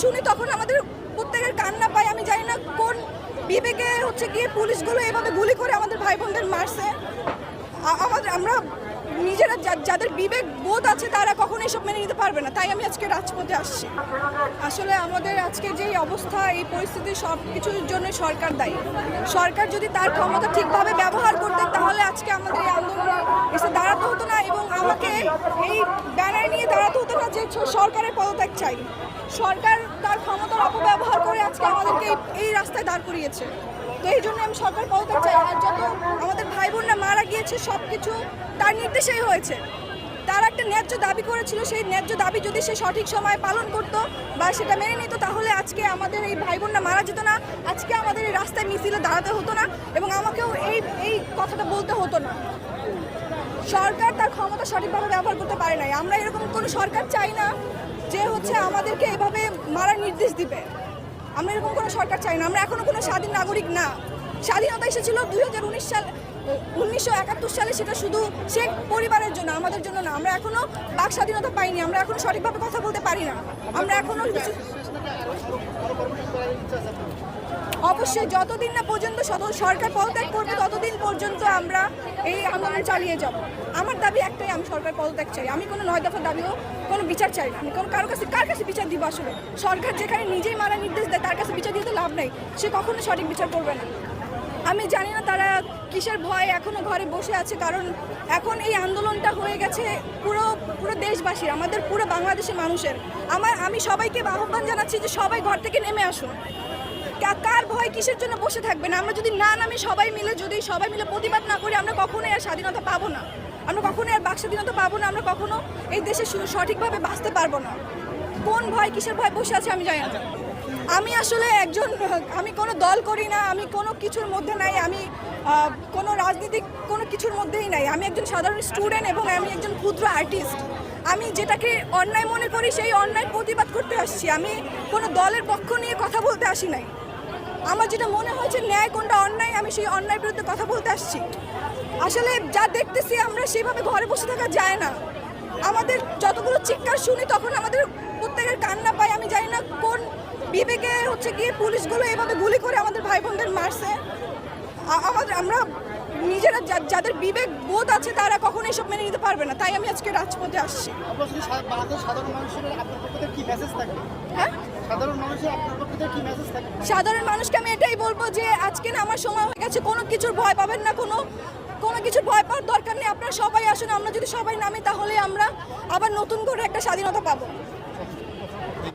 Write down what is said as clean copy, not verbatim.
শুনি তখন আমাদের প্রত্যেকের কান্না পায়। আমি জানি না কোন বিবেকে গিয়ে পুলিশগুলো এভাবে গুলি করে আমাদের ভাই বোনদের মারছে। আমরা নিজেরা যাদের বিবেক বোধ আছে তারা কখনো এসব মেনে নিতে পারবে না। তাই আমি আজকে রাজপথে আসছি। আসলে আমাদের আজকে যে অবস্থা, এই পরিস্থিতি সব কিছুর জন্য সরকার দায়ী। সরকার যদি তার ক্ষমতা ঠিকভাবে ব্যবহার করতেন তাহলে আজকে আমাদের এই আন্দোলনে এসে দাঁড়াতে হতো না এবং আমাকে এই ব্যানার নিয়ে দাঁড়াতে হতো না যে সরকারের পদত্যাগ চাই। সরকার তার ক্ষমতার অপব্যবহার করে আজকে আমাদেরকে এই রাস্তায় দাঁড় করিয়েছে। তো এই জন্য আমি সরকার পদত্যাগ চাই। আর যত আমাদের ভাই বোনরা মারা গিয়েছে সব কিছু তার নির্দেশেই হয়েছে। তার একটা ন্যায্য দাবি করেছিল, সেই ন্যায্য দাবি যদি সে সঠিক সময়ে পালন করত বা সেটা মেনে নিত তাহলে আজকে আমাদের এই ভাই বোনরা মারা যেত না, আজকে আমাদের এই রাস্তায় মিছিলে দাঁড়াতে হতো না এবং আমাকেও এই কথাটা বলতে হতো না। সরকার তার ক্ষমতা সঠিকভাবে ব্যবহার করতে পারে নাই। আমরা এরকম কোনো সরকার চাই না যে আমাদেরকে এভাবে মারার নির্দেশ দিবে। আমরা এরকম কোনো সরকার চাই না। আমরা এখনো কোনো স্বাধীন নাগরিক না। স্বাধীনতা এসেছিল 1971 সালে, সেটা শুধু শেখ পরিবারের জন্য, আমাদের জন্য না। আমরা এখনো বাক স্বাধীনতা পাইনি, আমরা এখনো সঠিকভাবে কথা বলতে পারি না। আমরা এখনো অবশ্যই যতদিন না পর্যন্ত সরকার পদত্যাগ করবে ততদিন পর্যন্ত আমরা এই আন্দোলন চালিয়ে যাব। আমার দাবি একটাই, আমি সরকার পদত্যাগ চাই। আমি কোনো 9 দফা দাবিও কোনো বিচার চাই না। আমি কার কাছে বিচার দিব? আসলে সরকার যেখানে নিজেই মারা নির্দেশ দেয় তার কাছে বিচার দিতে লাভ নেই, সে কখনো সঠিক বিচার করবে না। আমি জানি না তারা কিসের ভয় এখনো ঘরে বসে আছে, কারণ এখন এই আন্দোলনটা হয়ে গেছে পুরো দেশবাসীর, আমাদের পুরো বাংলাদেশের মানুষের। আমি সবাইকে আহ্বান জানাচ্ছি যে সবাই ঘর থেকে নেমে আসুন। কার ভয় কিসের জন্য বসে থাকবেন? আমরা যদি না নামে সবাই মিলে প্রতিবাদ না করি আমরা কখনোই আর স্বাধীনতা পাবো না। আমরা কখনোই আর বাক স্বাধীনতা পাবো না। আমরা কখনো এই দেশে সঠিকভাবে বাঁচতে পারবো না। কোন ভয় কিসের ভয় বসে আছে আমি জানি না। আমি আসলে আমি কোনো দল করি না, আমি কোনো কিছুর মধ্যে নাই, আমি কোনো রাজনীতিক কোনো কিছুর মধ্যেই নাই। আমি একজন সাধারণ স্টুডেন্ট এবং আমি একজন ক্ষুদ্র আর্টিস্ট। আমি যেটাকে অন্যায় মনে করি সেই অন্যায় প্রতিবাদ করতে আসছি। আমি কোনো দলের পক্ষ নিয়ে কথা বলতে আসি নাই। আমার যেটা মনে হয়েছে ন্যায় কোনটা অন্যায়, আমি সেই অন্যায়ের বিরুদ্ধে কথা বলতে আসছি। আসলে যা দেখতেছি আমরা সেভাবে ঘরে বসে থাকা যায় না। আমাদের যতগুলো চিৎকার শুনি তখন আমাদের প্রত্যেকের কান্না পায়। আমি জানি না কোন বিবেকে গিয়ে পুলিশগুলো এভাবে গুলি করে আমাদের ভাই বোনদের মারছে। আমরা নিজেরা যাদের বিবেক বোধ আছে তারা কখনো এসব মেনে নিতে পারবে না। তাই আমি আজকে রাজপথে আসছি। সাধারণ মানুষকে আমি এটাই বলবো যে আজকে না আমার সময় হয়ে গেছে। কোনো কিছুর ভয় পাবেন না, কোনো কিছুর ভয় পাওয়ার দরকার নেই। আপনারা সবাই আসুন। আমরা যদি সবাই নামি তাহলে আমরা আবার নতুন করে একটা স্বাধীনতা পাবো।